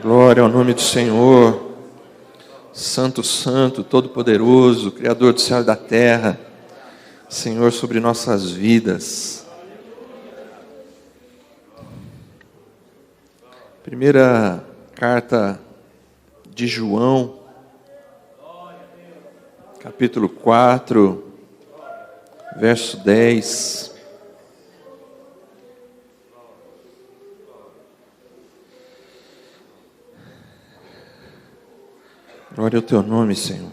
Glória ao nome do Senhor, Santo, Santo, Todo-Poderoso, Criador do céu e da terra, Senhor sobre nossas vidas. Primeira carta de João, capítulo 4, verso 10. Glória ao teu nome, Senhor.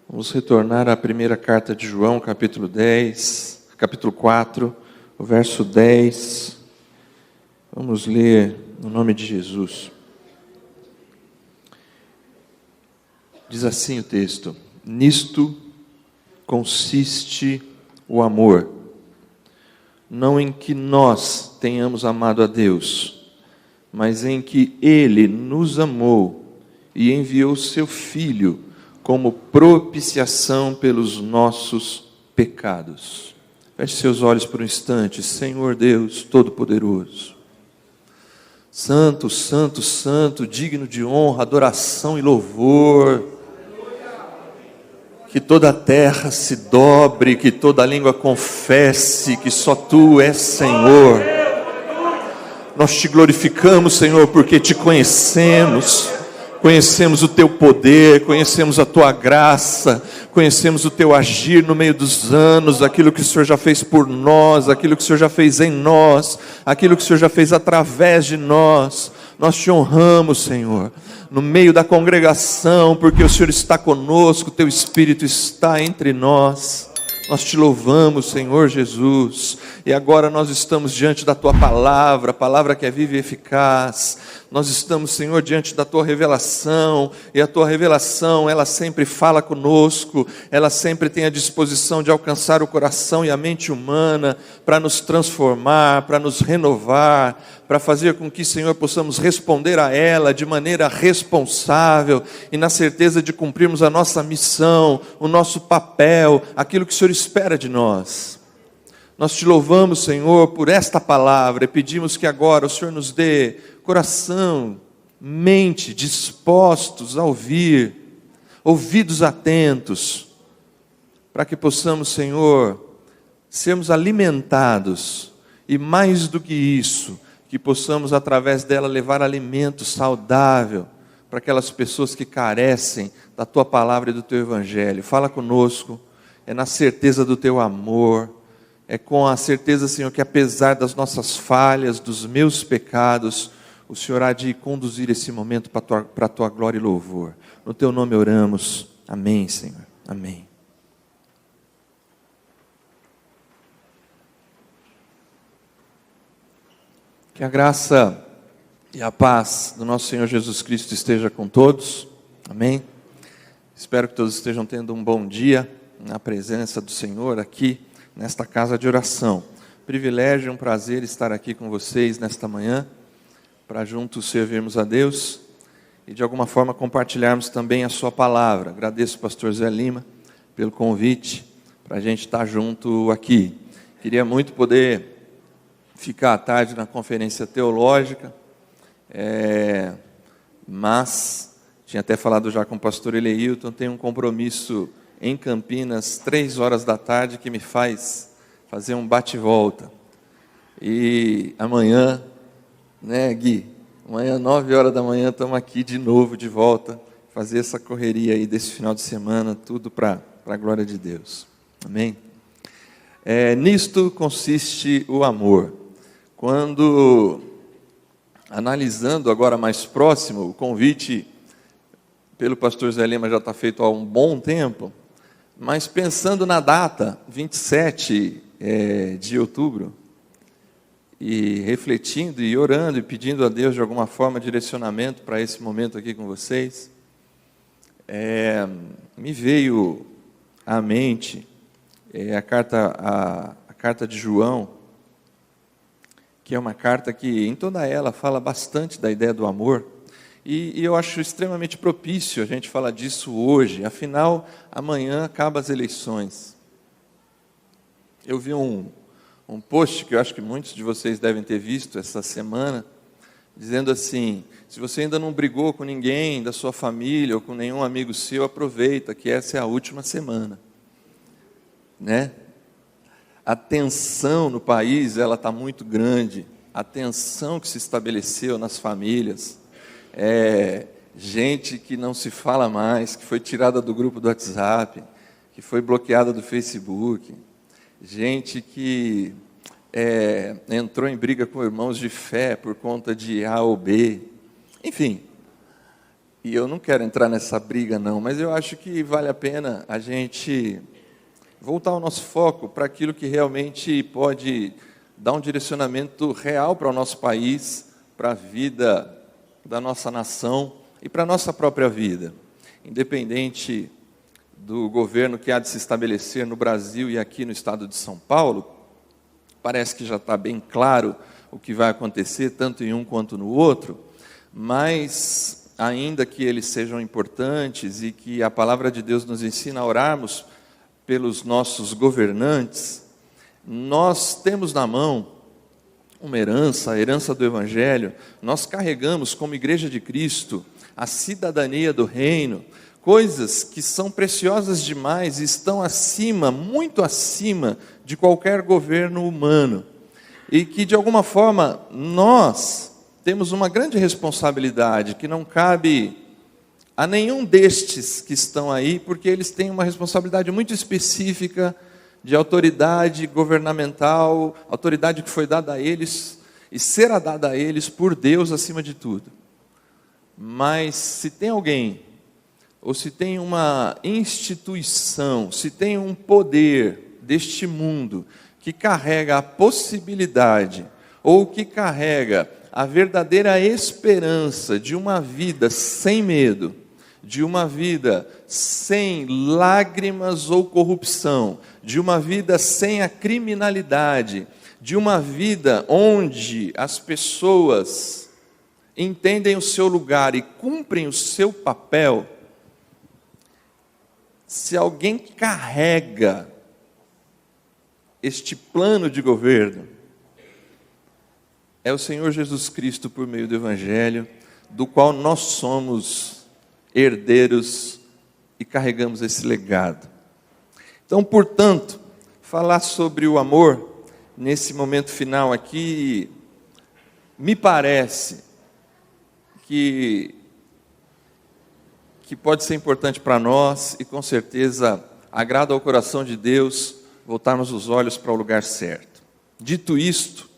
Vamos retornar à primeira carta de João, capítulo 4, o verso 10. Vamos ler no nome de Jesus. Diz assim o texto: nisto consiste o amor, não em que nós tenhamos amado a Deus, mas em que Ele nos amou e enviou seu Filho como propiciação pelos nossos pecados. Feche seus olhos por um instante. Senhor Deus Todo-Poderoso, Santo, Santo, Santo, digno de honra, adoração e louvor. Que toda a terra se dobre, que toda a língua confesse que só Tu és Senhor. Nós Te glorificamos, Senhor, porque Te conhecemos. Conhecemos o Teu poder, conhecemos a Tua graça, conhecemos o Teu agir no meio dos anos, aquilo que o Senhor já fez por nós, aquilo que o Senhor já fez em nós, aquilo que o Senhor já fez através de nós. Nós Te honramos, Senhor, no meio da congregação, porque o Senhor está conosco, o Teu Espírito está entre nós. Nós Te louvamos, Senhor Jesus, e agora nós estamos diante da Tua palavra, palavra que é viva e eficaz. Nós estamos, Senhor, diante da Tua revelação, e a Tua revelação, ela sempre fala conosco, ela sempre tem a disposição de alcançar o coração e a mente humana, para nos transformar, para nos renovar, para fazer com que, Senhor, possamos responder a ela de maneira responsável, e na certeza de cumprirmos a nossa missão, o nosso papel, aquilo que o Senhor espera de nós. Nós Te louvamos, Senhor, por esta palavra, e pedimos que agora o Senhor nos dê coração, mente dispostos a ouvir, ouvidos atentos, para que possamos, Senhor, sermos alimentados, e mais do que isso, que possamos através dela levar alimento saudável para aquelas pessoas que carecem da Tua palavra e do Teu Evangelho. Fala conosco, é na certeza do Teu amor, é com a certeza, Senhor, que apesar das nossas falhas, dos meus pecados, o Senhor há de conduzir esse momento para a Tua glória e louvor. No Teu nome oramos. Amém, Senhor. Amém. Que a graça e a paz do nosso Senhor Jesus Cristo esteja com todos. Amém. Espero que todos estejam tendo um bom dia na presença do Senhor aqui nesta casa de oração. Privilégio e um prazer estar aqui com vocês nesta manhã, para juntos servirmos a Deus e de alguma forma compartilharmos também a Sua palavra. Agradeço ao pastor Zé Lima pelo convite para a gente estar junto aqui. Queria muito poder ficar à tarde na conferência teológica, mas tinha até falado já com o pastor Eleilton, tenho um compromisso em Campinas, 3 horas da tarde, que me faz fazer um bate-volta. E amanhã, né, Gui? Amanhã, 9 horas da manhã, estamos aqui de novo, de volta, fazer essa correria aí desse final de semana, tudo para a glória de Deus. Amém? Nisto consiste o amor. Quando, analisando agora mais próximo, o convite pelo pastor Zé Lima já está feito há um bom tempo, mas pensando na data, 27 de outubro, e refletindo e orando e pedindo a Deus de alguma forma direcionamento para esse momento aqui com vocês, me veio à mente a carta de João, que é uma carta que em toda ela fala bastante da ideia do amor, e eu acho extremamente propício a gente falar disso hoje. Afinal, amanhã acabam as eleições. Eu vi um um post que eu acho que muitos de vocês devem ter visto essa semana, dizendo assim: se você ainda não brigou com ninguém da sua família ou com nenhum amigo seu, aproveita que essa é a última semana, né? A tensão no país, ela está muito grande. A tensão que se estabeleceu nas famílias, gente que não se fala mais, que foi tirada do grupo do WhatsApp, que foi bloqueada do Facebook, gente que entrou em briga com irmãos de fé por conta de A ou B, enfim. E eu não quero entrar nessa briga não, mas eu acho que vale a pena a gente voltar o nosso foco para aquilo que realmente pode dar um direcionamento real para o nosso país, para a vida da nossa nação e para a nossa própria vida. Independente do governo que há de se estabelecer no Brasil e aqui no estado de São Paulo, parece que já está bem claro o que vai acontecer, tanto em um quanto no outro, mas ainda que eles sejam importantes e que a palavra de Deus nos ensina a orarmos pelos nossos governantes, nós temos na mão uma herança, a herança do Evangelho. Nós carregamos como Igreja de Cristo a cidadania do reino, coisas que são preciosas demais e estão acima, muito acima de qualquer governo humano, e que de alguma forma nós temos uma grande responsabilidade que não cabe a nenhum destes que estão aí, porque eles têm uma responsabilidade muito específica de autoridade governamental, autoridade que foi dada a eles e será dada a eles por Deus acima de tudo. Mas se tem alguém, ou se tem uma instituição, se tem um poder deste mundo que carrega a possibilidade, ou que carrega a verdadeira esperança de uma vida sem medo, de uma vida sem lágrimas ou corrupção, de uma vida sem a criminalidade, de uma vida onde as pessoas entendem o seu lugar e cumprem o seu papel. Se alguém carrega este plano de governo, é o Senhor Jesus Cristo por meio do Evangelho, do qual nós somos herdeiros e carregamos esse legado. Então, portanto, falar sobre o amor nesse momento final aqui, me parece que pode ser importante para nós e com certeza agrada ao coração de Deus voltarmos os olhos para o lugar certo. Dito isto,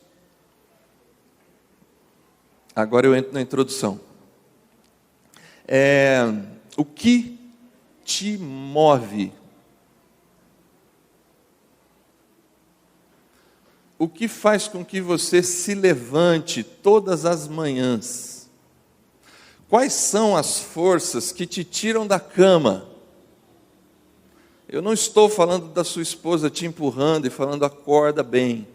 agora eu entro na introdução. O que te move? O que faz com que você se levante todas as manhãs? Quais são as forças que te tiram da cama? Eu não estou falando da sua esposa te empurrando e falando acorda bem.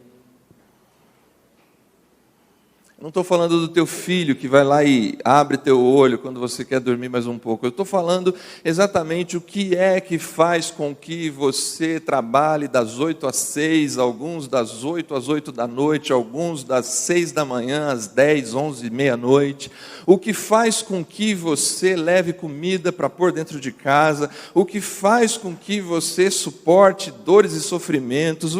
Não estou falando do teu filho que vai lá e abre teu olho quando você quer dormir mais um pouco. Eu estou falando exatamente o que é que faz com que você trabalhe das 8 às 6, alguns das 8 às 8 da noite, alguns das 6 da manhã às 10, 11, meia-noite. O que faz com que você leve comida para pôr dentro de casa. O que faz com que você suporte dores e sofrimentos.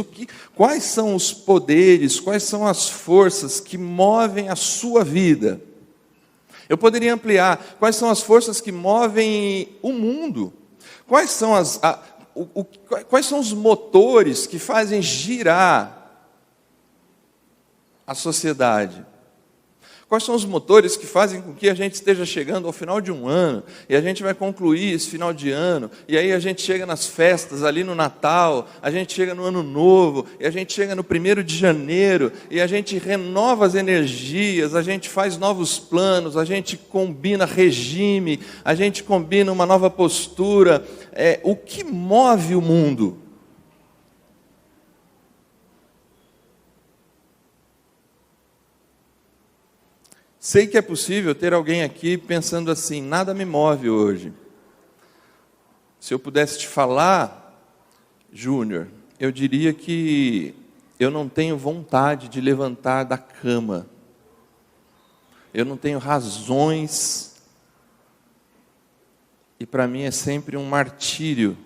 Quais são os poderes, quais são as forças que movem a sua vida? Eu poderia ampliar. Quais são as forças que movem o mundo? Quais são quais são os motores que fazem girar a sociedade? Quais são os motores que fazem com que a gente esteja chegando ao final de um ano, e a gente vai concluir esse final de ano, e aí a gente chega nas festas, ali no Natal, a gente chega no Ano Novo, e a gente chega no 1º de janeiro, e a gente renova as energias, a gente faz novos planos, a gente combina regime, a gente combina uma nova postura. O que move o mundo? Sei que é possível ter alguém aqui pensando assim: nada me move hoje. Se eu pudesse te falar, Júnior, eu diria que eu não tenho vontade de levantar da cama. Eu não tenho razões. E para mim é sempre um martírio.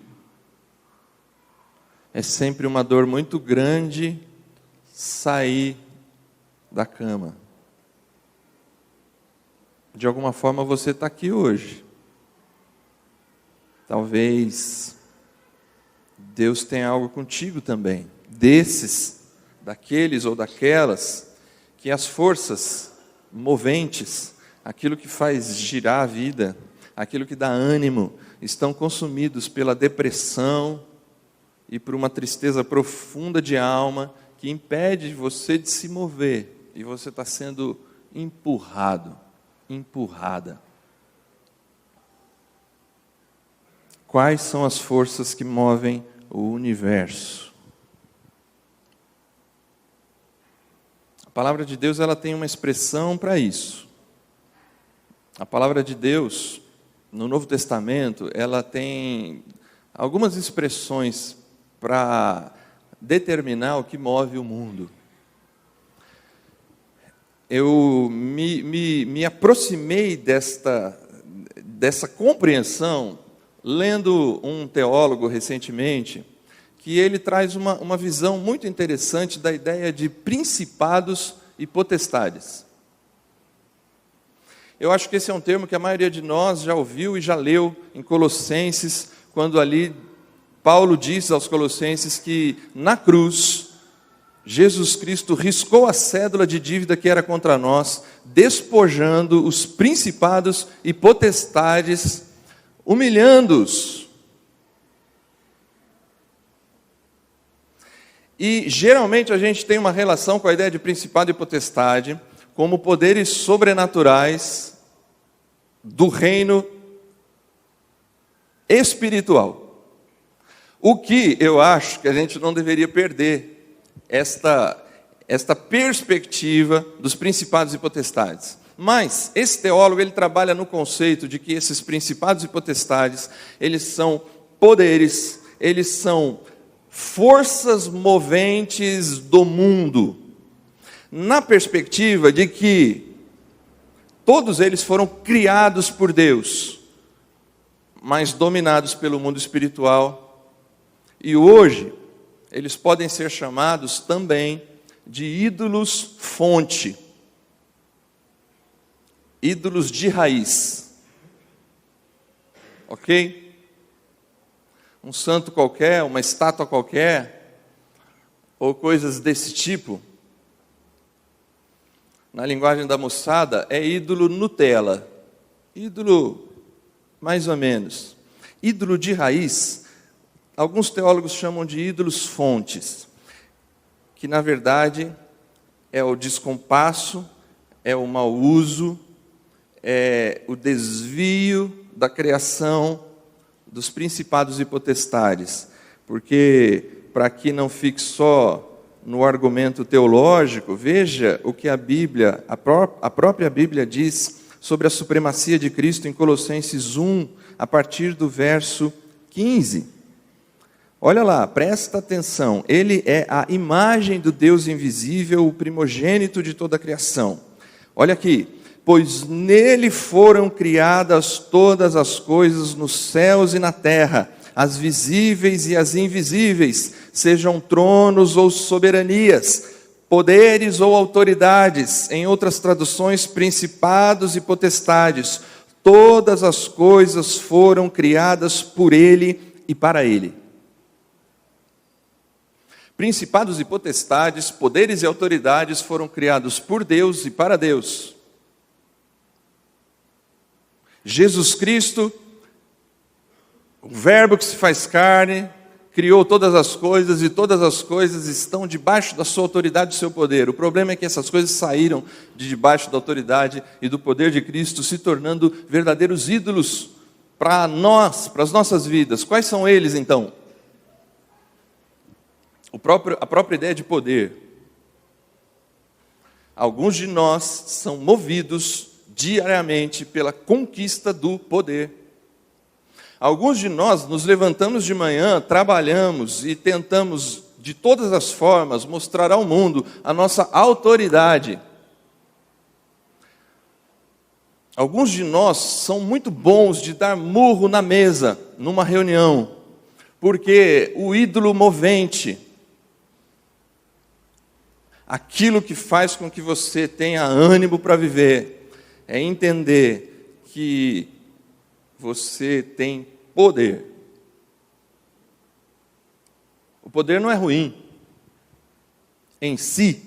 É sempre uma dor muito grande sair da cama. De alguma forma você está aqui hoje. Talvez Deus tenha algo contigo também. Daqueles ou daquelas, que as forças moventes, aquilo que faz girar a vida, aquilo que dá ânimo, estão consumidos pela depressão e por uma tristeza profunda de alma, que impede você de se mover, e você está sendo empurrada. Quais são as forças que movem o universo? A palavra de Deus, ela tem uma expressão para isso. A palavra de Deus, no Novo Testamento, ela tem algumas expressões para determinar o que move o mundo. Eu me aproximei dessa compreensão lendo um teólogo recentemente, que ele traz uma visão muito interessante da ideia de principados e potestades. Eu acho que esse é um termo que a maioria de nós já ouviu e já leu em Colossenses, quando ali Paulo diz aos Colossenses que na cruz Jesus Cristo riscou a cédula de dívida que era contra nós, despojando os principados e potestades, humilhando-os. E geralmente a gente tem uma relação com a ideia de principado e potestade como poderes sobrenaturais do reino espiritual. O que eu acho que a gente não deveria perder esta perspectiva dos principados e potestades. Mas esse teólogo, ele trabalha no conceito de que esses principados e potestades, eles são poderes, eles são forças moventes do mundo, na perspectiva de que todos eles foram criados por Deus, mas dominados pelo mundo espiritual, e hoje eles podem ser chamados também de ídolos fonte, ídolos de raiz. Ok? Um santo qualquer, uma estátua qualquer, ou coisas desse tipo, na linguagem da moçada, é ídolo Nutella. Ídolo mais ou menos. Ídolo de raiz, alguns teólogos chamam de ídolos fontes, que na verdade é o descompasso, é o mau uso, é o desvio da criação dos principados e potestades. Porque, para que não fique só no argumento teológico, veja o que a Bíblia, a própria Bíblia diz sobre a supremacia de Cristo em Colossenses 1, a partir do verso 15. Olha lá, presta atenção. Ele é a imagem do Deus invisível, o primogênito de toda a criação. Olha aqui. Pois nele foram criadas todas as coisas nos céus e na terra, as visíveis e as invisíveis, sejam tronos ou soberanias, poderes ou autoridades, em outras traduções, principados e potestades. Todas as coisas foram criadas por ele e para ele. Principados e potestades, poderes e autoridades foram criados por Deus e para Deus. Jesus Cristo, o Verbo que se faz carne, criou todas as coisas e todas as coisas estão debaixo da sua autoridade e do seu poder. O problema é que essas coisas saíram de debaixo da autoridade e do poder de Cristo, se tornando verdadeiros ídolos para nós, para as nossas vidas. Quais são eles então? A própria ideia de poder. Alguns de nós são movidos diariamente pela conquista do poder. Alguns de nós nos levantamos de manhã, trabalhamos e tentamos de todas as formas, mostrar ao mundo a nossa autoridade. Alguns de nós são muito bons de dar murro na mesa, numa reunião, porque o ídolo movente, aquilo que faz com que você tenha ânimo para viver, é entender que você tem poder. O poder não é ruim em si.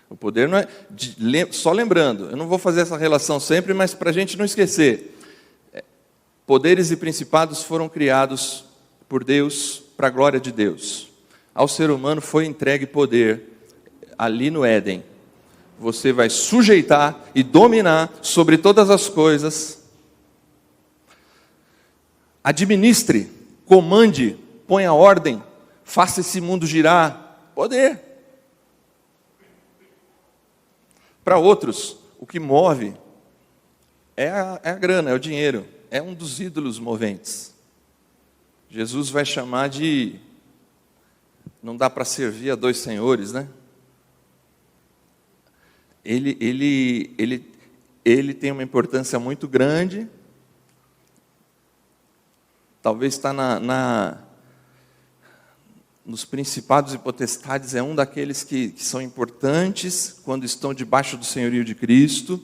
O poder não é... Só lembrando, eu não vou fazer essa relação sempre, mas para a gente não esquecer. Poderes e principados foram criados por Deus, para a glória de Deus. Ao ser humano foi entregue poder ali no Éden. Você vai sujeitar e dominar sobre todas as coisas. Administre, comande, ponha ordem, faça esse mundo girar. Poder. Para outros, o que move é a grana, é o dinheiro. É um dos ídolos moventes. Jesus vai chamar de... Não dá para servir a dois senhores, né? Ele tem uma importância muito grande. Talvez está nos principados e potestades, é um daqueles que são importantes quando estão debaixo do senhorio de Cristo,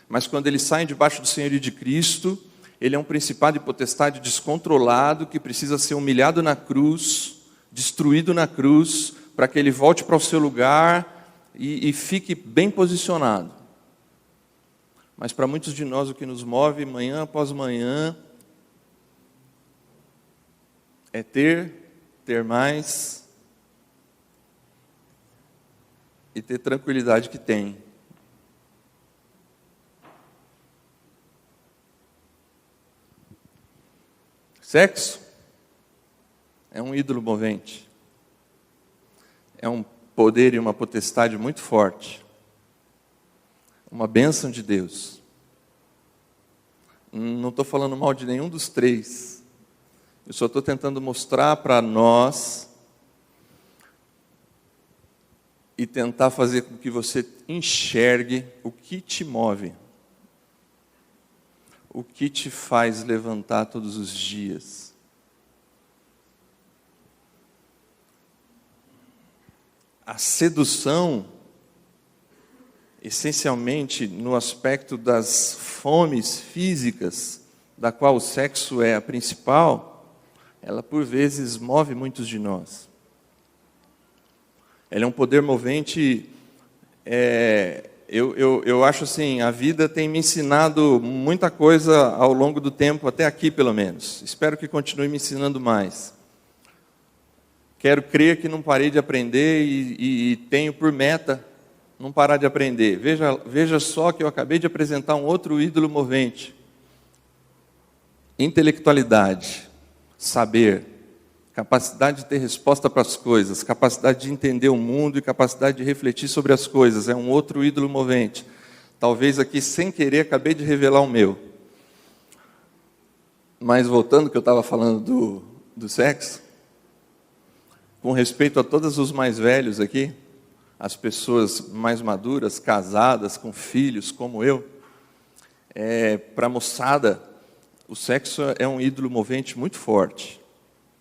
mas quando eles saem debaixo do senhorio de Cristo, ele é um principado e potestade descontrolado, que precisa ser humilhado na cruz, destruído na cruz, para que ele volte para o seu lugar e fique bem posicionado. Mas para muitos de nós o que nos move manhã após manhã é ter mais e ter tranquilidade que tem. Sexo é um ídolo movente. É um poder e uma potestade muito forte. Uma bênção de Deus. Não estou falando mal de nenhum dos três. Eu só estou tentando mostrar para nós e tentar fazer com que você enxergue o que te move, o que te faz levantar todos os dias. A sedução, essencialmente no aspecto das fomes físicas, da qual o sexo é a principal, ela por vezes move muitos de nós. Ela é um poder movente. Eu acho assim, a vida tem me ensinado muita coisa ao longo do tempo, até aqui pelo menos. Espero que continue me ensinando mais. Quero crer que não parei de aprender e tenho por meta não parar de aprender. Veja só que eu acabei de apresentar um outro ídolo movente. Intelectualidade. Saber, capacidade de ter resposta para as coisas, capacidade de entender o mundo e capacidade de refletir sobre as coisas, é um outro ídolo movente. Talvez aqui, sem querer, acabei de revelar o meu. Mas voltando ao que eu estava falando do sexo, com respeito a todos os mais velhos aqui, as pessoas mais maduras, casadas, com filhos, como eu, para a moçada, o sexo é um ídolo movente muito forte,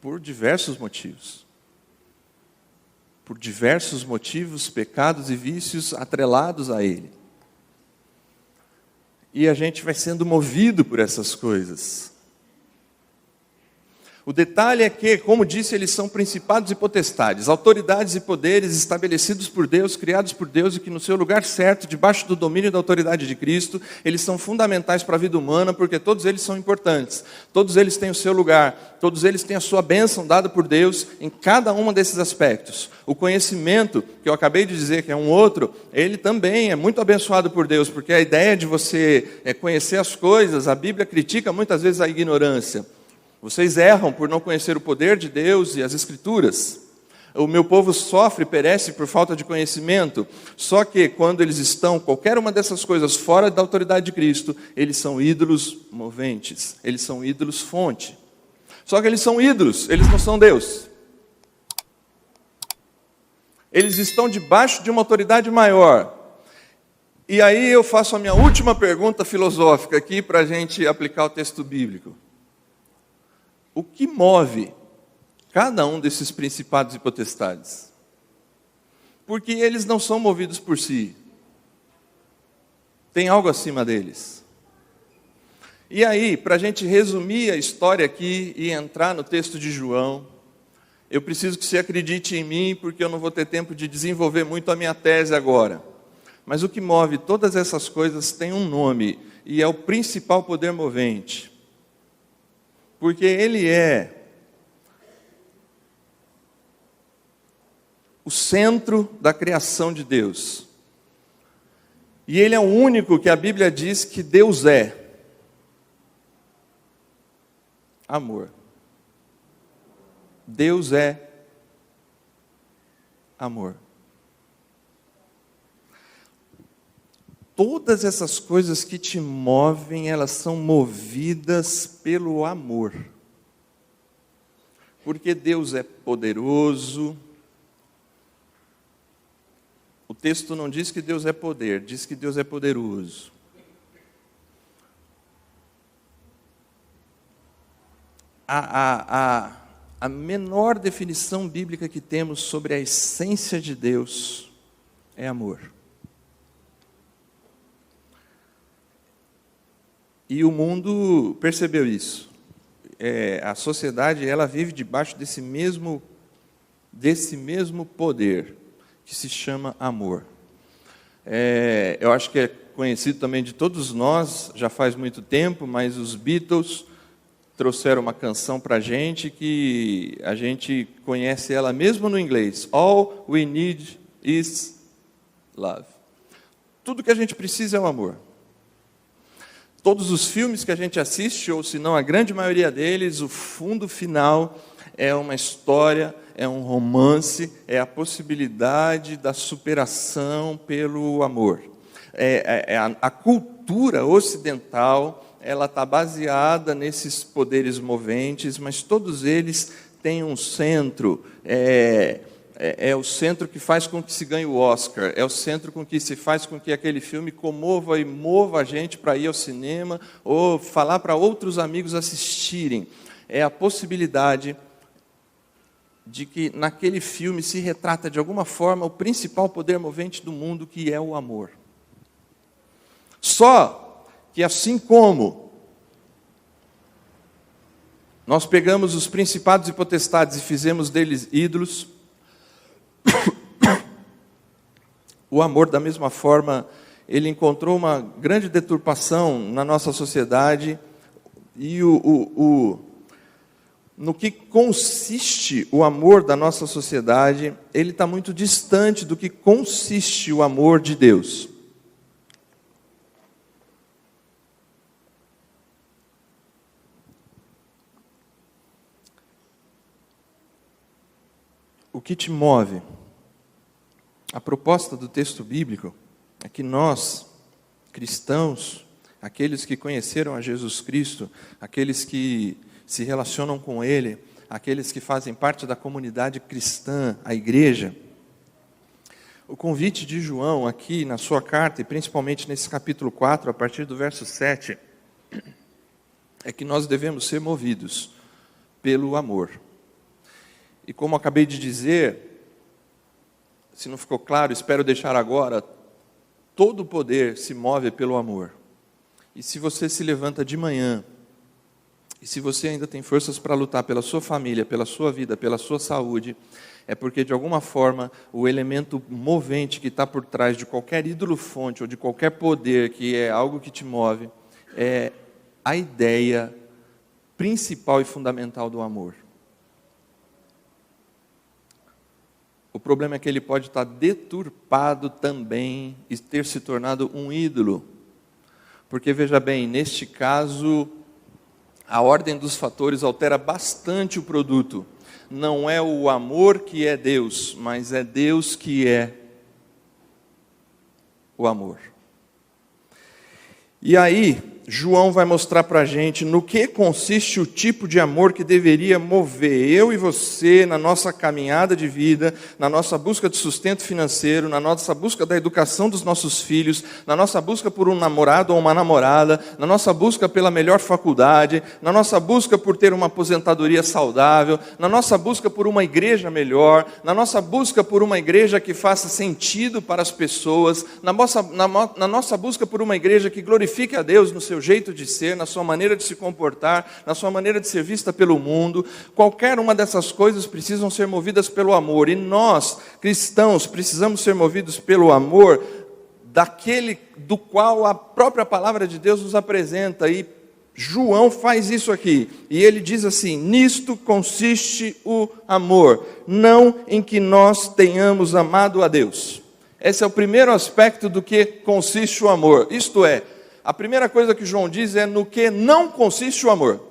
por diversos motivos. Por diversos motivos, pecados e vícios atrelados a ele. E a gente vai sendo movido por essas coisas. O detalhe é que, como disse, eles são principados e potestades, autoridades e poderes estabelecidos por Deus, criados por Deus, e que no seu lugar certo, debaixo do domínio e da autoridade de Cristo, eles são fundamentais para a vida humana, porque todos eles são importantes, todos eles têm o seu lugar, todos eles têm a sua bênção dada por Deus em cada um desses aspectos. O conhecimento, que eu acabei de dizer que é um outro, ele também é muito abençoado por Deus, porque a ideia de você conhecer as coisas, a Bíblia critica muitas vezes a ignorância. Vocês erram por não conhecer o poder de Deus e as Escrituras. O meu povo sofre, perece por falta de conhecimento. Só que quando eles estão, qualquer uma dessas coisas, fora da autoridade de Cristo, eles são ídolos moventes. Eles são ídolos fonte. Só que eles são ídolos, eles não são Deus. Eles estão debaixo de uma autoridade maior. E aí eu faço a minha última pergunta filosófica aqui para a gente aplicar o texto bíblico. O que move cada um desses principados e potestades? Porque eles não são movidos por si. Tem algo acima deles. E aí, para a gente resumir a história aqui e entrar no texto de João, eu preciso que você acredite em mim, porque eu não vou ter tempo de desenvolver muito a minha tese agora. Mas o que move todas essas coisas tem um nome, e é o principal poder movente. Porque ele é o centro da criação de Deus. E ele é o único que a Bíblia diz que Deus é. Amor. Deus é amor. Todas essas coisas que te movem, elas são movidas pelo amor. Porque Deus é poderoso. O texto não diz que Deus é poder, diz que Deus é poderoso. A menor definição bíblica que temos sobre a essência de Deus é amor. E o mundo percebeu isso. A sociedade, ela vive debaixo desse mesmo poder, que se chama amor. Eu acho que é conhecido também de todos nós, já faz muito tempo, mas os Beatles trouxeram uma canção para a gente que a gente conhece ela mesmo no inglês. All we need is love. Tudo que a gente precisa é o amor. Todos os filmes que a gente assiste, ou se não a grande maioria deles, o fundo final é uma história, é um romance, é a possibilidade da superação pelo amor. A cultura ocidental, ela está baseada nesses poderes moventes, mas todos eles têm um centro. É o centro que faz com que se ganhe o Oscar, é o centro com que se faz com que aquele filme comova e mova a gente para ir ao cinema, ou falar para outros amigos assistirem. É a possibilidade de que naquele filme se retrata de alguma forma o principal poder movente do mundo, que é o amor. Só que assim como nós pegamos os principados e potestades e fizemos deles ídolos, o amor, da mesma forma, ele encontrou uma grande deturpação na nossa sociedade, e no que consiste o amor da nossa sociedade, ele está muito distante do que consiste o amor de Deus. O que te move? A proposta do texto bíblico é que nós, cristãos, aqueles que conheceram a Jesus Cristo, aqueles que se relacionam com Ele, aqueles que fazem parte da comunidade cristã, a igreja, o convite de João aqui na sua carta, e principalmente nesse capítulo 4, a partir do verso 7, é que nós devemos ser movidos pelo amor. E como acabei de dizer, se não ficou claro, espero deixar agora, todo o poder se move pelo amor. E se você se levanta de manhã, e se você ainda tem forças para lutar pela sua família, pela sua vida, pela sua saúde, é porque de alguma forma o elemento movente que está por trás de qualquer ídolo-fonte ou de qualquer poder que é algo que te move, é a ideia principal e fundamental do amor. O problema é que ele pode estar deturpado também e ter se tornado um ídolo. Porque, veja bem, neste caso, a ordem dos fatores altera bastante o produto. Não é o amor que é Deus, mas é Deus que é o amor. E aí, João vai mostrar para a gente no que consiste o tipo de amor que deveria mover eu e você na nossa caminhada de vida, na nossa busca de sustento financeiro, na nossa busca da educação dos nossos filhos, na nossa busca por um namorado ou uma namorada, na nossa busca pela melhor faculdade, na nossa busca por ter uma aposentadoria saudável, na nossa busca por uma igreja melhor, na nossa busca por uma igreja que faça sentido para as pessoas, na nossa busca por uma igreja que glorifique a Deus no seu jeito de ser, na sua maneira de se comportar, na sua maneira de ser vista pelo mundo. Qualquer uma dessas coisas precisam ser movidas pelo amor. E nós, cristãos, precisamos ser movidos pelo amor daquele do qual a própria palavra de Deus nos apresenta. E João faz isso aqui. E ele diz assim: nisto consiste o amor, não em que nós tenhamos amado a Deus. Esse é o primeiro aspecto do que consiste o amor. Isto é, a primeira coisa que João diz é no que não consiste o amor.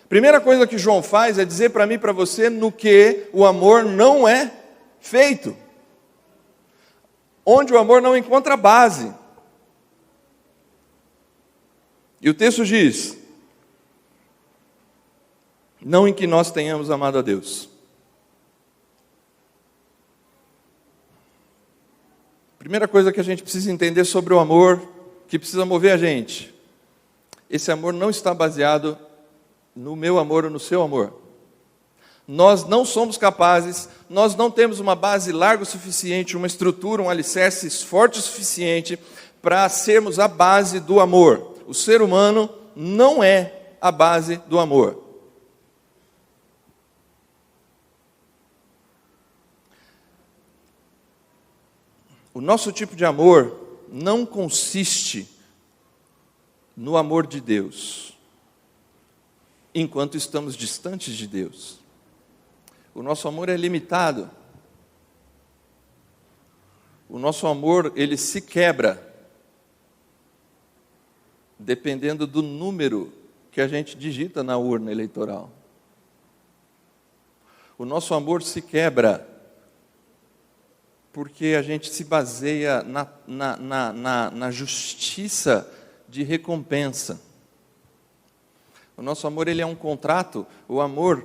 A primeira coisa que João faz é dizer para mim e para você no que o amor não é feito. Onde o amor não encontra base. E o texto diz: não em que nós tenhamos amado a Deus. Primeira coisa que a gente precisa entender sobre o amor, que precisa mover a gente: esse amor não está baseado no meu amor ou no seu amor. Nós não somos capazes, nós não temos uma base larga o suficiente, uma estrutura, um alicerce forte o suficiente para sermos a base do amor. O ser humano não é a base do amor. O nosso tipo de amor não consiste no amor de Deus, enquanto estamos distantes de Deus. O nosso amor é limitado. O nosso amor, ele se quebra, dependendo do número que a gente digita na urna eleitoral. O nosso amor se quebra porque a gente se baseia na justiça de recompensa. O nosso amor, ele é um contrato. O amor,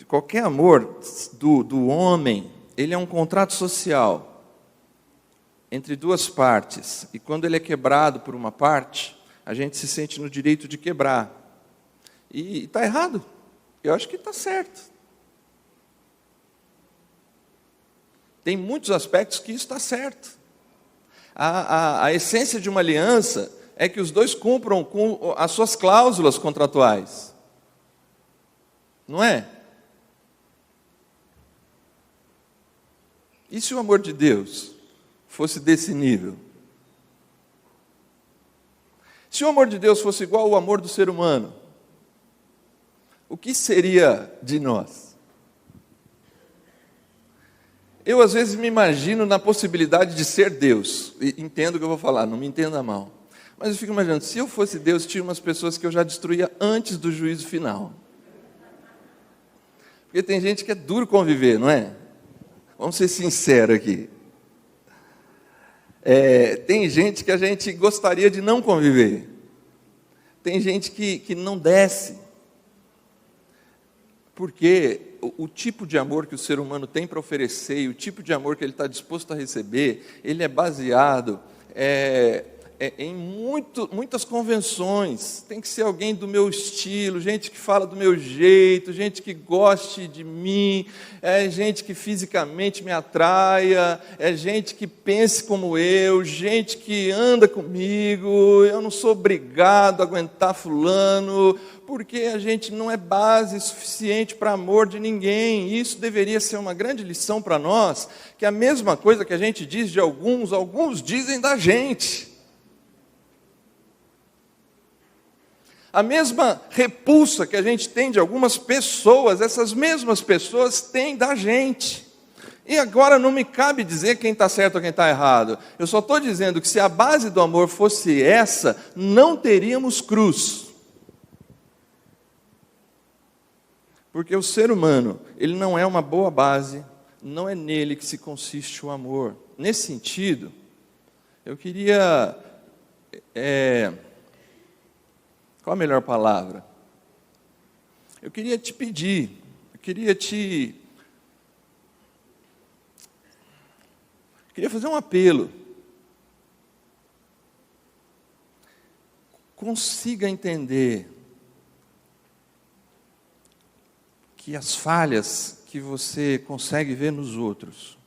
qualquer amor do homem, ele é um contrato social entre duas partes. E quando ele é quebrado por uma parte, a gente se sente no direito de quebrar. E está errado. Eu acho que está certo. Tem muitos aspectos que isso está certo. A essência de uma aliança é que os dois cumpram com as suas cláusulas contratuais. Não é? E se o amor de Deus fosse desse nível? Se o amor de Deus fosse igual ao amor do ser humano, o que seria de nós? Eu, às vezes, me imagino na possibilidade de ser Deus. E entendo o que eu vou falar, não me entenda mal. Mas eu fico imaginando, se eu fosse Deus, tinha umas pessoas que eu já destruía antes do juízo final. Porque tem gente que é duro conviver, não é? Vamos ser sinceros aqui. Tem gente que a gente gostaria de não conviver. Tem gente que não desce. Porque o tipo de amor que o ser humano tem para oferecer e o tipo de amor que ele está disposto a receber, ele é baseado em muitas convenções. Tem que ser alguém do meu estilo, gente que fala do meu jeito, gente que goste de mim, gente que fisicamente me atraia, gente que pense como eu, gente que anda comigo. Eu não sou obrigado a aguentar fulano, porque a gente não é base suficiente para amor de ninguém. Isso deveria ser uma grande lição para nós, que a mesma coisa que a gente diz de alguns dizem da gente. A mesma repulsa que a gente tem de algumas pessoas, essas mesmas pessoas têm da gente. E agora não me cabe dizer quem está certo ou quem está errado. Eu só estou dizendo que se a base do amor fosse essa, não teríamos cruz. Porque o ser humano, ele não é uma boa base, não é nele que se consiste o amor. Nesse sentido, eu queria Qual a melhor palavra? Eu queria te pedir, queria fazer um apelo. Consiga entender que as falhas que você consegue ver nos outros,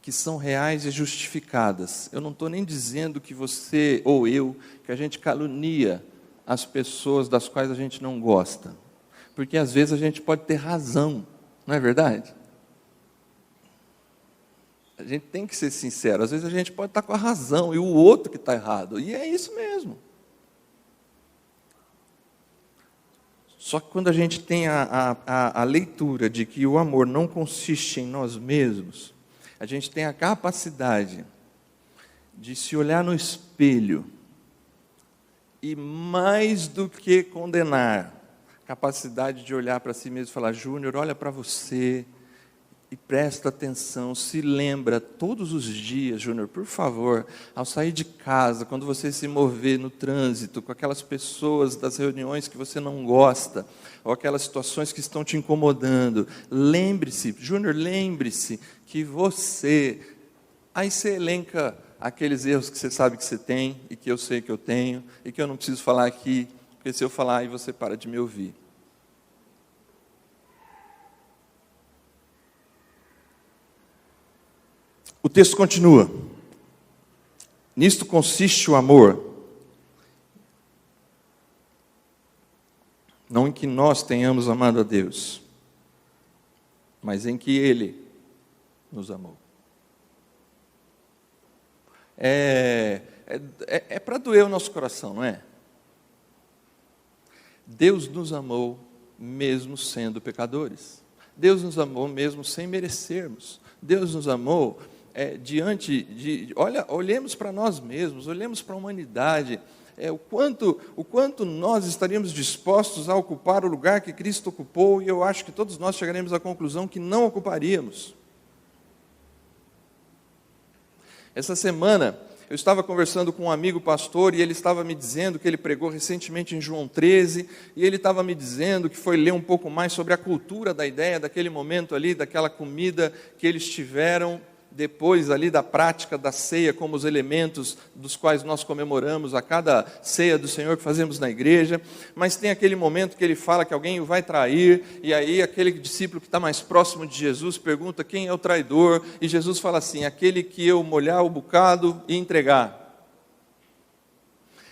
que são reais e justificadas. Eu não estou nem dizendo que você ou eu, que a gente calunia as pessoas das quais a gente não gosta. Porque às vezes a gente pode ter razão, não é verdade? A gente tem que ser sincero, às vezes a gente pode estar com a razão e o outro que está errado. E é isso mesmo. Só que quando a gente tem a leitura de que o amor não consiste em nós mesmos, a gente tem a capacidade de se olhar no espelho e, mais do que condenar, capacidade de olhar para si mesmo e falar: Júnior, olha para você e presta atenção, se lembra todos os dias, Júnior, por favor, ao sair de casa, quando você se mover no trânsito, com aquelas pessoas das reuniões que você não gosta, ou aquelas situações que estão te incomodando, lembre-se, Júnior, lembre-se que você, aí você elenca aqueles erros que você sabe que você tem, e que eu sei que eu tenho, e que eu não preciso falar aqui, porque se eu falar aí você para de me ouvir. O texto continua. Nisto consiste o amor, não em que nós tenhamos amado a Deus, mas em que Ele nos amou. É para doer o nosso coração, não é? Deus nos amou mesmo sendo pecadores. Deus nos amou mesmo sem merecermos. Deus nos amou diante de... olhemos para nós mesmos, olhemos para a humanidade, o quanto nós estaríamos dispostos a ocupar o lugar que Cristo ocupou, e eu acho que todos nós chegaremos à conclusão que não ocuparíamos. Essa semana, eu estava conversando com um amigo pastor, e ele estava me dizendo que ele pregou recentemente em João 13, e ele estava me dizendo que foi ler um pouco mais sobre a cultura da ideia, daquele momento ali, daquela comida que eles tiveram, depois ali da prática da ceia, como os elementos dos quais nós comemoramos a cada ceia do Senhor que fazemos na igreja, mas tem aquele momento que ele fala que alguém o vai trair, e aí aquele discípulo que está mais próximo de Jesus pergunta: quem é o traidor? E Jesus fala assim: aquele que eu molhar o bocado e entregar.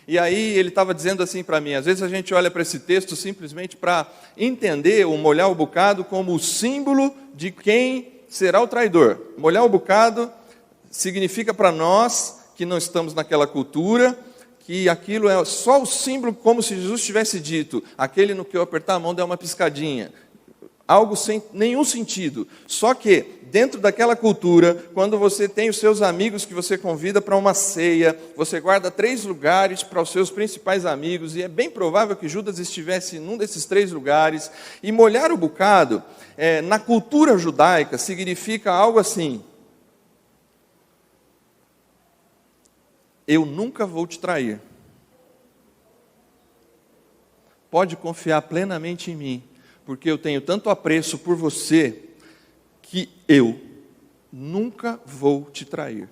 E aí ele estava dizendo assim para mim: às vezes a gente olha para esse texto simplesmente para entender o molhar o bocado como o símbolo de quem será o traidor. Molhar o bocado significa para nós, que não estamos naquela cultura, que aquilo é só o símbolo, como se Jesus tivesse dito: aquele no que eu apertar a mão der uma piscadinha. Algo sem nenhum sentido. Só que, dentro daquela cultura, quando você tem os seus amigos que você convida para uma ceia, você guarda 3 lugares para os seus principais amigos, e é bem provável que Judas estivesse num desses 3 lugares, e molhar o bocado, na cultura judaica, significa algo assim: eu nunca vou te trair. Pode confiar plenamente em mim, porque eu tenho tanto apreço por você, que eu nunca vou te trair.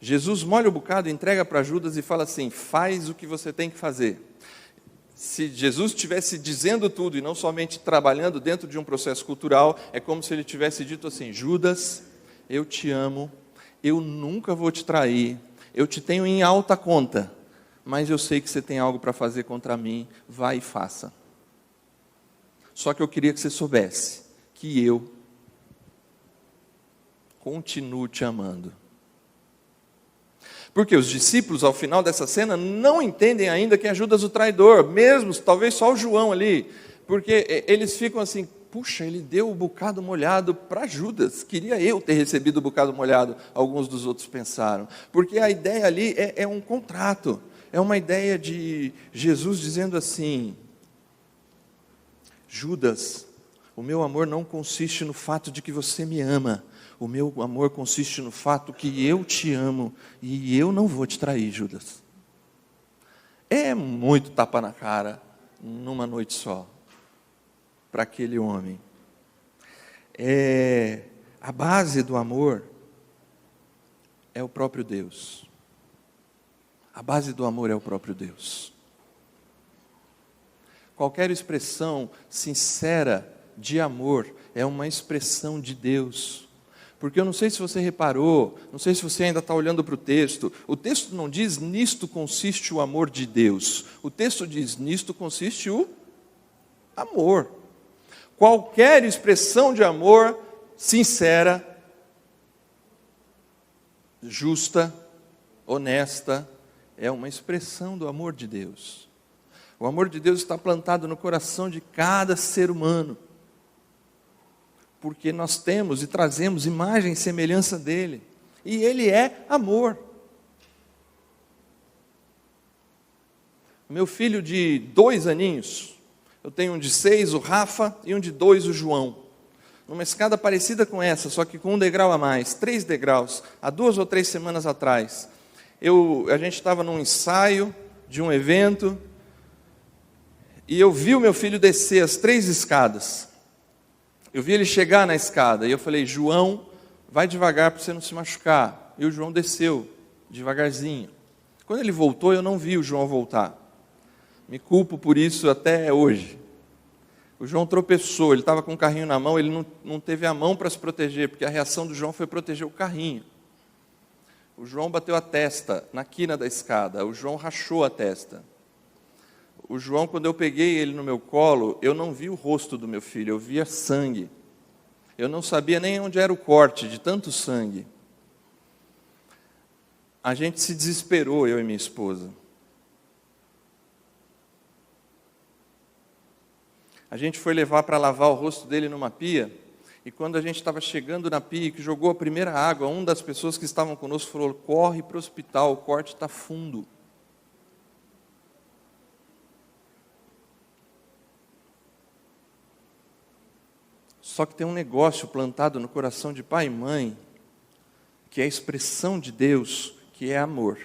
Jesus molha o bocado, entrega para Judas e fala assim: faz o que você tem que fazer. Se Jesus estivesse dizendo tudo e não somente trabalhando dentro de um processo cultural, é como se ele tivesse dito assim: Judas, eu te amo, eu nunca vou te trair, eu te tenho em alta conta, mas eu sei que você tem algo para fazer contra mim, vai e faça. Só que eu queria que você soubesse que eu continuo te amando. Porque os discípulos, ao final dessa cena, não entendem ainda que é Judas o traidor, mesmo, talvez só o João ali, porque eles ficam assim: puxa, ele deu o bocado molhado para Judas, queria eu ter recebido o bocado molhado, alguns dos outros pensaram, porque a ideia ali é um contrato, é uma ideia de Jesus dizendo assim: Judas, o meu amor não consiste no fato de que você me ama, O meu amor consiste no fato que eu te amo e eu não vou te trair, Judas. É muito tapa na cara numa noite só para aquele homem. A base do amor é o próprio Deus. A base do amor é o próprio Deus. Qualquer expressão sincera de amor é uma expressão de Deus. Porque eu não sei se você reparou, não sei se você ainda está olhando para o texto não diz nisto consiste o amor de Deus. O texto diz nisto consiste o amor. Qualquer expressão de amor sincera, justa, honesta, é uma expressão do amor de Deus. O amor de Deus está plantado no coração de cada ser humano, porque nós temos e trazemos imagem e semelhança dele, e ele é amor. Meu filho de 2 aninhos, eu tenho um de 6, o Rafa, e um de 2, o João. Numa escada parecida com essa, só que com 1 degrau a mais, 3 degraus, há 2 ou 3 semanas atrás. A gente estava num ensaio de um evento, e eu vi o meu filho descer as 3 escadas. Eu vi ele chegar na escada, e eu falei, João, vai devagar para você não se machucar. E o João desceu, devagarzinho. Quando ele voltou, eu não vi o João voltar. Me culpo por isso até hoje. O João tropeçou, ele estava com o carrinho na mão, ele não teve a mão para se proteger, porque a reação do João foi proteger o carrinho. O João bateu a testa na quina da escada, o João rachou a testa. O João, quando eu peguei ele no meu colo, eu não vi o rosto do meu filho, eu via sangue. Eu não sabia nem onde era o corte, de tanto sangue. A gente se desesperou, eu e minha esposa. A gente foi levar para lavar o rosto dele numa pia, e quando a gente estava chegando na pia, que jogou a primeira água, uma das pessoas que estavam conosco falou, corre para o hospital, o corte está fundo. Só que tem um negócio plantado no coração de pai e mãe, que é a expressão de Deus, que é amor.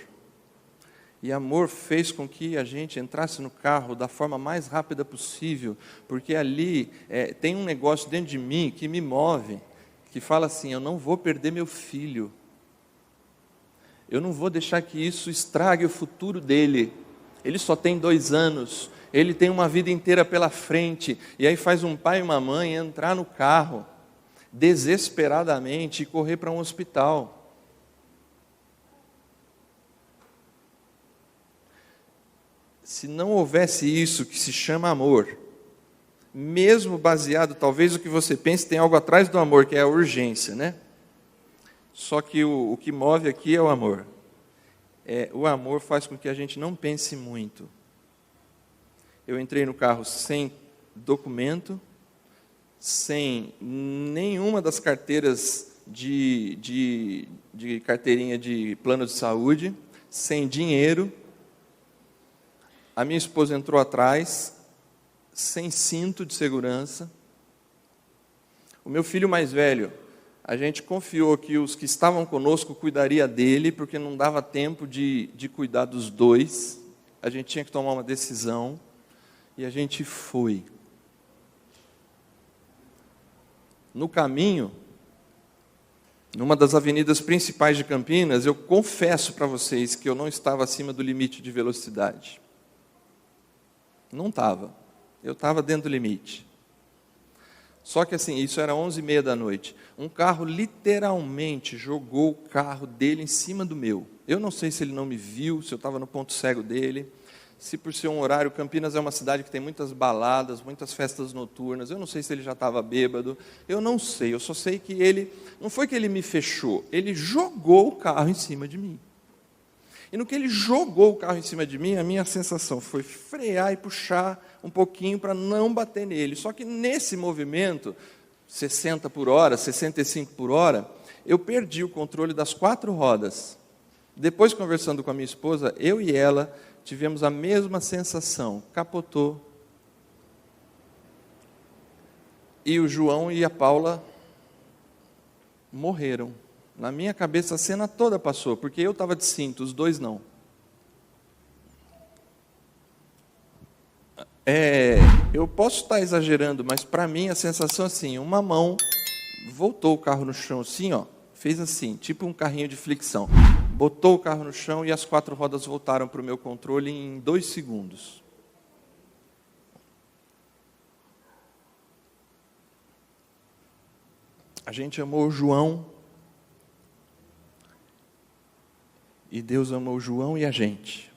E amor fez com que a gente entrasse no carro da forma mais rápida possível, porque ali tem um negócio dentro de mim que me move, que fala assim, eu não vou perder meu filho. Eu não vou deixar que isso estrague o futuro dele. Ele só tem 2 anos. Ele tem uma vida inteira pela frente, e aí faz um pai e uma mãe entrar no carro, desesperadamente, e correr para um hospital. Se não houvesse isso que se chama amor, mesmo baseado, talvez o que você pense tem algo atrás do amor, que é a urgência, né? Só que o que move aqui é o amor. O amor faz com que a gente não pense muito. Eu entrei no carro sem documento, sem nenhuma das carteiras de carteirinha de plano de saúde, sem dinheiro. A minha esposa entrou atrás, sem cinto de segurança. O meu filho mais velho, a gente confiou que os que estavam conosco cuidaria dele, porque não dava tempo de cuidar dos 2. A gente tinha que tomar uma decisão. E a gente foi. No caminho, numa das avenidas principais de Campinas, eu confesso para vocês que eu não estava acima do limite de velocidade. Não estava. Eu estava dentro do limite. Só que assim, isso era 11h30 da noite. Um carro literalmente jogou o carro dele em cima do meu. Eu não sei se ele não me viu, se eu estava no ponto cego dele. Se por ser um horário, Campinas é uma cidade que tem muitas baladas, muitas festas noturnas, eu não sei se ele já estava bêbado, eu não sei, eu só sei que ele, não foi que ele me fechou, ele jogou o carro em cima de mim. E no que ele jogou o carro em cima de mim, a minha sensação foi frear e puxar um pouquinho para não bater nele. Só que nesse movimento, 60 por hora, 65 por hora, eu perdi o controle das 4 rodas. Depois, conversando com a minha esposa, eu e ela tivemos a mesma sensação, capotou. E o João e a Paula morreram. Na minha cabeça a cena toda passou, porque eu estava de cinto, os dois não. Eu posso estar exagerando, mas para mim a sensação é assim, uma mão voltou o carro no chão assim, ó, fez assim, tipo um carrinho de flexão. Botou o carro no chão e as 4 rodas voltaram para o meu controle em 2 segundos. A gente amou o João, e Deus amou o João e a gente.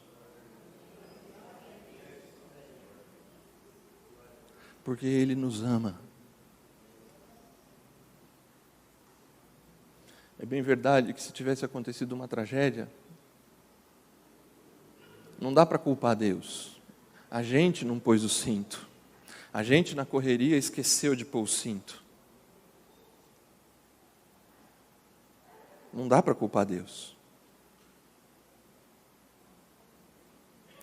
Porque Ele nos ama. É bem verdade que se tivesse acontecido uma tragédia, não dá para culpar Deus. A gente não pôs o cinto. A gente na correria esqueceu de pôr o cinto. Não dá para culpar Deus.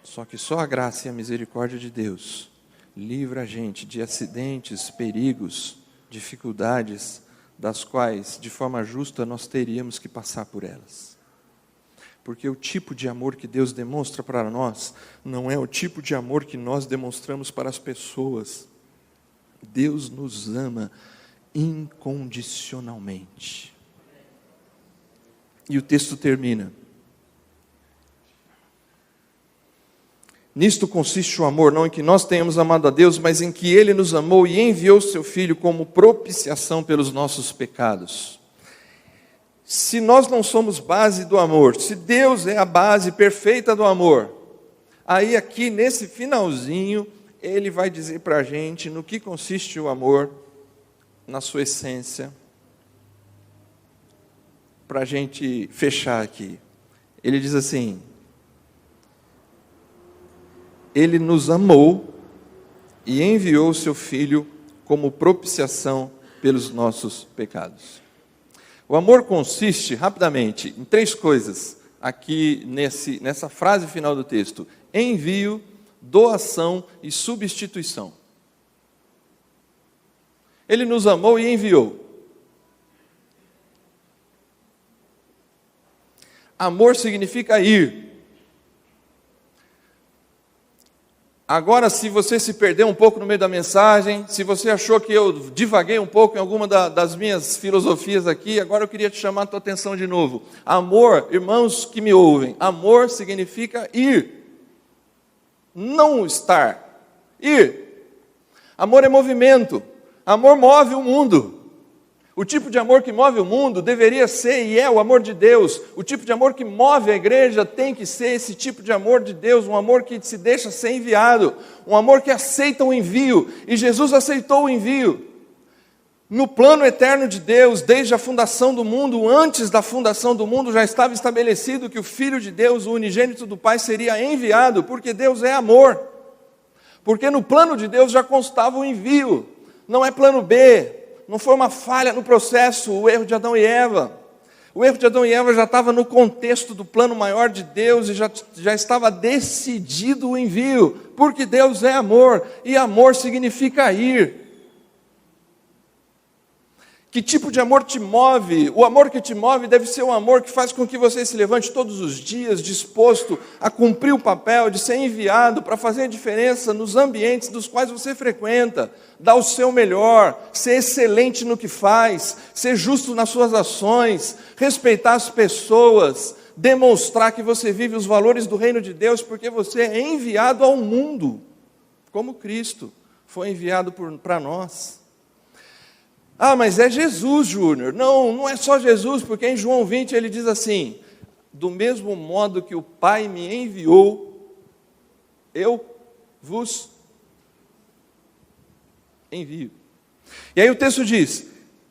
Só que só a graça e a misericórdia de Deus livra a gente de acidentes, perigos, dificuldades, das quais, de forma justa, nós teríamos que passar por elas. Porque o tipo de amor que Deus demonstra para nós, não é o tipo de amor que nós demonstramos para as pessoas. Deus nos ama incondicionalmente. E o texto termina. Nisto consiste o amor, não em que nós tenhamos amado a Deus, mas em que Ele nos amou e enviou seu Filho como propiciação pelos nossos pecados. Se nós não somos base do amor, se Deus é a base perfeita do amor, aí aqui nesse finalzinho, Ele vai dizer para a gente no que consiste o amor, na sua essência, para a gente fechar aqui. Ele diz assim: Ele nos amou e enviou o seu Filho como propiciação pelos nossos pecados. O amor consiste, rapidamente, em 3 coisas, aqui nessa frase final do texto: envio, doação e substituição. Ele nos amou e enviou. Amor significa ir. Agora, se você se perdeu um pouco no meio da mensagem, se você achou que eu divaguei um pouco em alguma das minhas filosofias aqui, agora eu queria te chamar a tua atenção de novo. Amor, irmãos que me ouvem, amor significa ir, não estar, ir. Amor é movimento, amor move o mundo. O tipo de amor que move o mundo deveria ser e é o amor de Deus. O tipo de amor que move a igreja tem que ser esse tipo de amor de Deus, um amor que se deixa ser enviado, um amor que aceita o envio, e Jesus aceitou o envio. No plano eterno de Deus, desde a fundação do mundo, antes da fundação do mundo, já estava estabelecido que o Filho de Deus, o unigênito do Pai, seria enviado, porque Deus é amor. Porque no plano de Deus já constava o envio, não é plano B. Não foi uma falha no processo, o erro de Adão e Eva. O erro de Adão e Eva já estava no contexto do plano maior de Deus e já estava decidido o envio, porque Deus é amor, e amor significa ir. Que tipo de amor te move? O amor que te move deve ser um amor que faz com que você se levante todos os dias disposto a cumprir o papel de ser enviado para fazer a diferença nos ambientes dos quais você frequenta, dar o seu melhor, ser excelente no que faz, ser justo nas suas ações, respeitar as pessoas, demonstrar que você vive os valores do reino de Deus, porque você é enviado ao mundo, como Cristo foi enviado para nós. Ah, mas é Jesus, Júnior. Não, não é só Jesus, porque em João 20 ele diz assim: do mesmo modo que o Pai me enviou, eu vos envio. E aí o texto diz: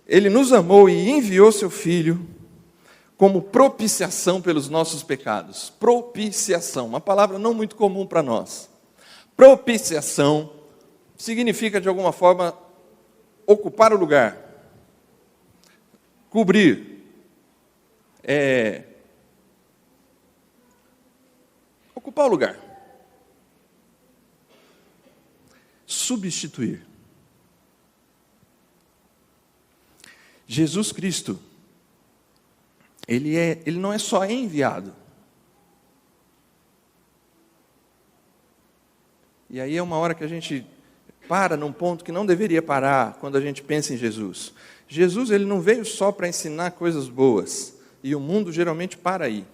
Ele nos amou e enviou seu Filho como propiciação pelos nossos pecados. Propiciação, uma palavra não muito comum para nós. Propiciação significa, de alguma forma, ocupar o lugar, cobrir, ocupar o lugar, substituir. Jesus Cristo ele não é só enviado. E aí é uma hora que a gente para num ponto que não deveria parar quando a gente pensa em Jesus. Jesus, ele não veio só para ensinar coisas boas, e o mundo geralmente para aí.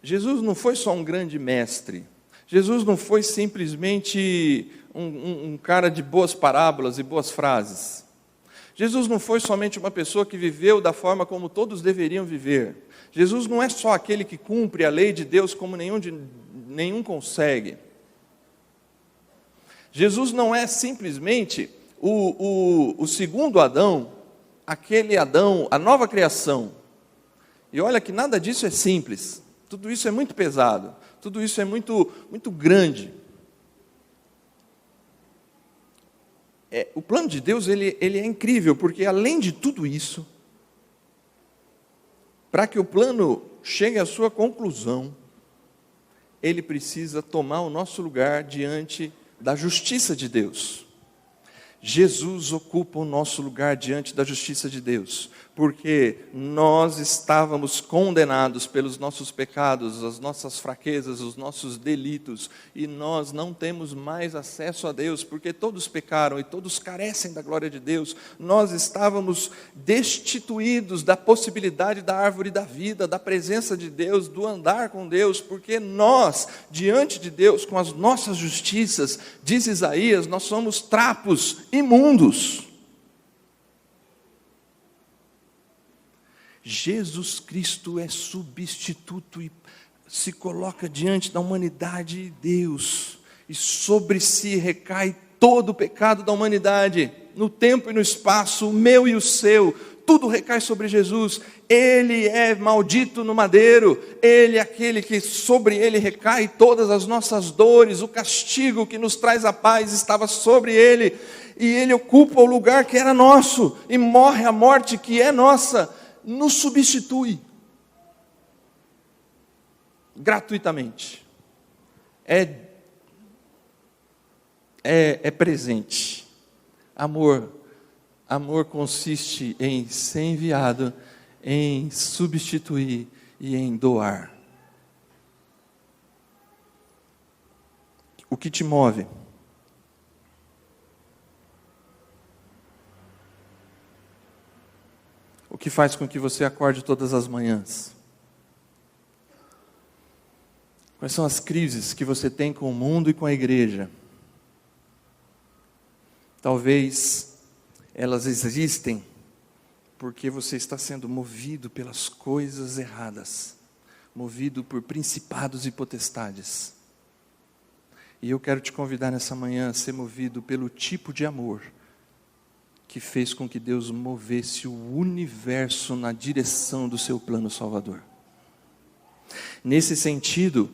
Jesus não foi só um grande mestre. Jesus não foi simplesmente um cara de boas parábolas e boas frases. Jesus não foi somente uma pessoa que viveu da forma como todos deveriam viver. Jesus não é só aquele que cumpre a lei de Deus como nenhum consegue. Jesus não é simplesmente o segundo Adão, aquele Adão, a nova criação. E olha que nada disso é simples. Tudo isso é muito pesado. Tudo isso é muito, muito grande. O plano de Deus ele é incrível, porque além de tudo isso, para que o plano chegue à sua conclusão, ele precisa tomar o nosso lugar diante da justiça de Deus. Jesus ocupa o nosso lugar diante da justiça de Deus, porque nós estávamos condenados pelos nossos pecados, as nossas fraquezas, os nossos delitos, e nós não temos mais acesso a Deus, porque todos pecaram e todos carecem da glória de Deus. Nós estávamos destituídos da possibilidade da árvore da vida, da presença de Deus, do andar com Deus, porque nós, diante de Deus, com as nossas justiças, diz Isaías, nós somos trapos imundos. Jesus Cristo é substituto e se coloca diante da humanidade de Deus, e sobre si recai todo o pecado da humanidade, no tempo e no espaço, o meu e o seu, tudo recai sobre Jesus. Ele é maldito no madeiro, ele é aquele que sobre ele recai todas as nossas dores, o castigo que nos traz a paz estava sobre ele, e ele ocupa o lugar que era nosso, e morre a morte que é nossa, nos substitui, gratuitamente, é presente. Amor consiste em ser enviado, em substituir e em doar. O que te move? O que faz com que você acorde todas as manhãs? Quais são as crises que você tem com o mundo e com a igreja? Talvez elas existem porque você está sendo movido pelas coisas erradas, movido por principados e potestades. E eu quero te convidar nessa manhã a ser movido pelo tipo de amor que fez com que Deus movesse o universo na direção do seu plano salvador. Nesse sentido,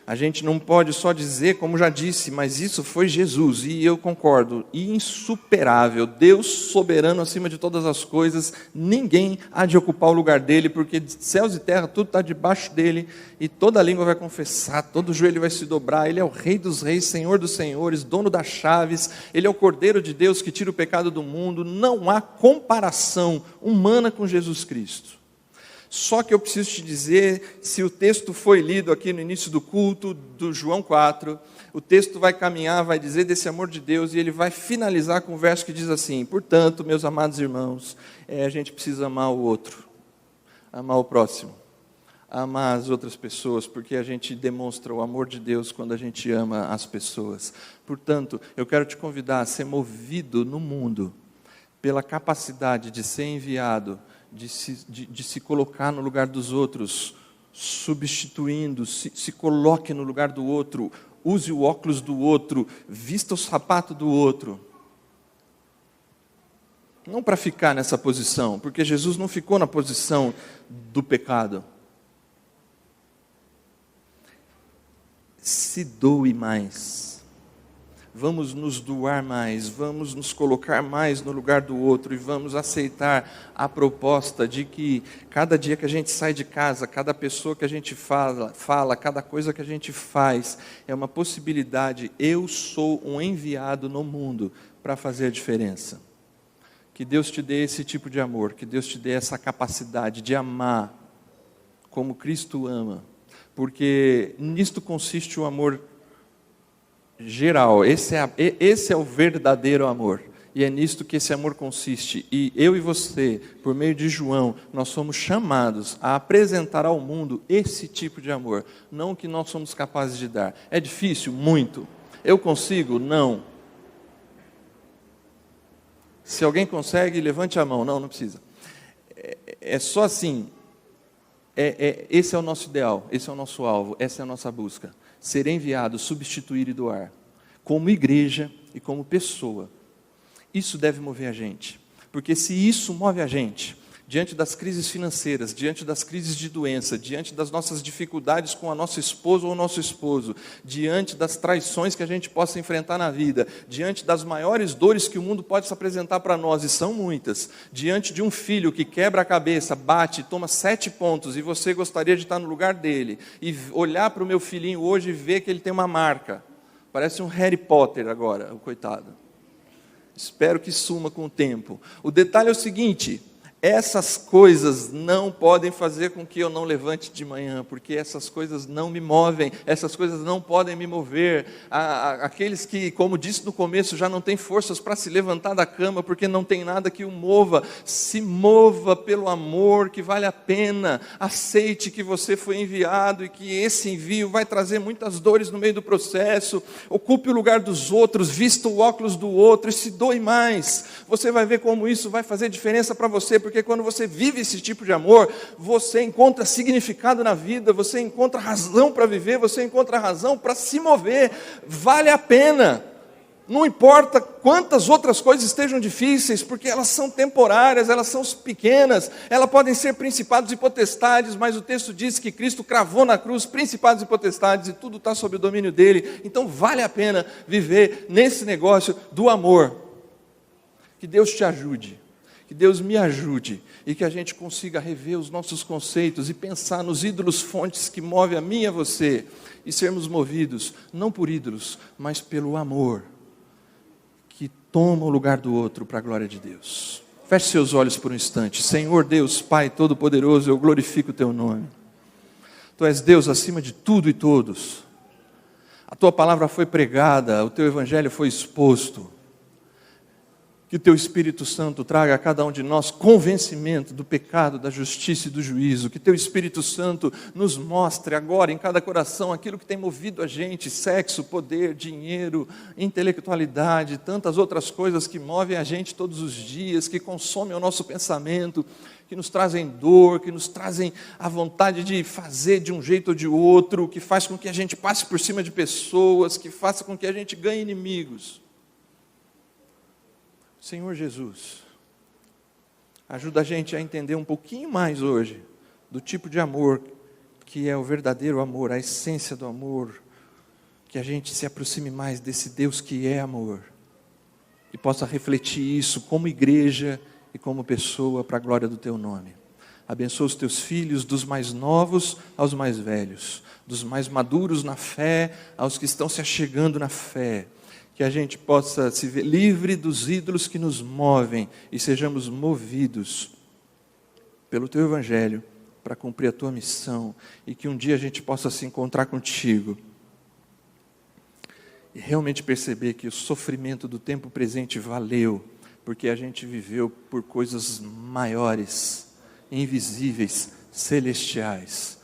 a gente não pode só dizer, como já disse, mas isso foi Jesus, e eu concordo, insuperável, Deus soberano acima de todas as coisas, ninguém há de ocupar o lugar dele, porque céus e terra, tudo está debaixo dele, e toda língua vai confessar, todo joelho vai se dobrar, ele é o Rei dos reis, Senhor dos senhores, dono das chaves, ele é o Cordeiro de Deus que tira o pecado do mundo, não há comparação humana com Jesus Cristo. Só que eu preciso te dizer, se o texto foi lido aqui no início do culto, do João 4, o texto vai caminhar, vai dizer desse amor de Deus, e ele vai finalizar com o verso que diz assim: portanto, meus amados irmãos, a gente precisa amar o outro, amar o próximo, amar as outras pessoas, porque a gente demonstra o amor de Deus quando a gente ama as pessoas. Portanto, eu quero te convidar a ser movido no mundo pela capacidade de ser enviado, de se colocar no lugar dos outros, substituindo, se coloque no lugar do outro, use o óculos do outro, vista o sapato do outro. Não para ficar nessa posição, porque Jesus não ficou na posição do pecado. Se doe mais. Vamos nos doar mais, vamos nos colocar mais no lugar do outro e vamos aceitar a proposta de que cada dia que a gente sai de casa, cada pessoa que a gente fala, cada coisa que a gente faz, é uma possibilidade. Eu sou um enviado no mundo para fazer a diferença. Que Deus te dê esse tipo de amor, que Deus te dê essa capacidade de amar como Cristo ama, porque nisto consiste o amor geral, esse é o verdadeiro amor, e é nisto que esse amor consiste, e eu e você, por meio de João, nós somos chamados a apresentar ao mundo esse tipo de amor, não o que nós somos capazes de dar. É difícil? Muito. Eu consigo? Não. Se alguém consegue, levante a mão. Não, não precisa. É só assim. Esse é o nosso ideal, esse é o nosso alvo, essa é a nossa busca. Ser enviado, substituir e doar. Como igreja e como pessoa. Isso deve mover a gente. Porque se isso move a gente, diante das crises financeiras, diante das crises de doença, diante das nossas dificuldades com a nossa esposa ou o nosso esposo, diante das traições que a gente possa enfrentar na vida, diante das maiores dores que o mundo pode se apresentar para nós, e são muitas, diante de um filho que quebra a cabeça, bate, toma 7 pontos, e você gostaria de estar no lugar dele, e olhar para o meu filhinho hoje e ver que ele tem uma marca, parece um Harry Potter agora, o coitado. Espero que suma com o tempo. O detalhe é o seguinte: essas coisas não podem fazer com que eu não levante de manhã, porque essas coisas não me movem, essas coisas não podem me mover. Aqueles que, como disse no começo, já não têm forças para se levantar da cama, porque não tem nada que o mova. Se mova pelo amor que vale a pena. Aceite que você foi enviado e que esse envio vai trazer muitas dores no meio do processo. Ocupe o lugar dos outros, vista o óculos do outro e se doe mais. Você vai ver como isso vai fazer diferença para você, porque quando você vive esse tipo de amor, você encontra significado na vida, você encontra razão para viver, você encontra razão para se mover, vale a pena, não importa quantas outras coisas estejam difíceis, porque elas são temporárias, elas são pequenas, elas podem ser principados e potestades, mas o texto diz que Cristo cravou na cruz principados e potestades, e tudo está sob o domínio dele, então vale a pena viver nesse negócio do amor. Que Deus te ajude. Que Deus me ajude e que a gente consiga rever os nossos conceitos e pensar nos ídolos fontes que movem a mim e a você, e sermos movidos, não por ídolos, mas pelo amor, que toma o lugar do outro para a glória de Deus. Feche seus olhos por um instante. Senhor Deus, Pai Todo-Poderoso, eu glorifico o Teu nome. Tu és Deus acima de tudo e todos. A Tua palavra foi pregada, o Teu Evangelho foi exposto. Que o Teu Espírito Santo traga a cada um de nós convencimento do pecado, da justiça e do juízo. Que Teu Espírito Santo nos mostre agora em cada coração aquilo que tem movido a gente: sexo, poder, dinheiro, intelectualidade, tantas outras coisas que movem a gente todos os dias, que consomem o nosso pensamento, que nos trazem dor, que nos trazem a vontade de fazer de um jeito ou de outro, que faz com que a gente passe por cima de pessoas, que faça com que a gente ganhe inimigos. Senhor Jesus, ajuda a gente a entender um pouquinho mais hoje do tipo de amor que é o verdadeiro amor, a essência do amor, que a gente se aproxime mais desse Deus que é amor e possa refletir isso como igreja e como pessoa para a glória do Teu nome. Abençoa os Teus filhos, dos mais novos aos mais velhos, dos mais maduros na fé aos que estão se achegando na fé. Que a gente possa se ver livre dos ídolos que nos movem e sejamos movidos pelo Teu Evangelho para cumprir a Tua missão, e que um dia a gente possa se encontrar contigo e realmente perceber que o sofrimento do tempo presente valeu, porque a gente viveu por coisas maiores, invisíveis, celestiais.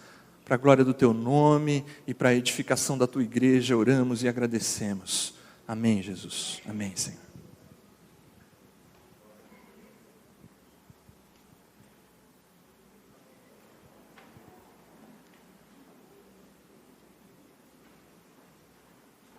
Para a glória do Teu nome e para a edificação da Tua igreja, oramos e agradecemos. Amém, Jesus. Amém, Senhor.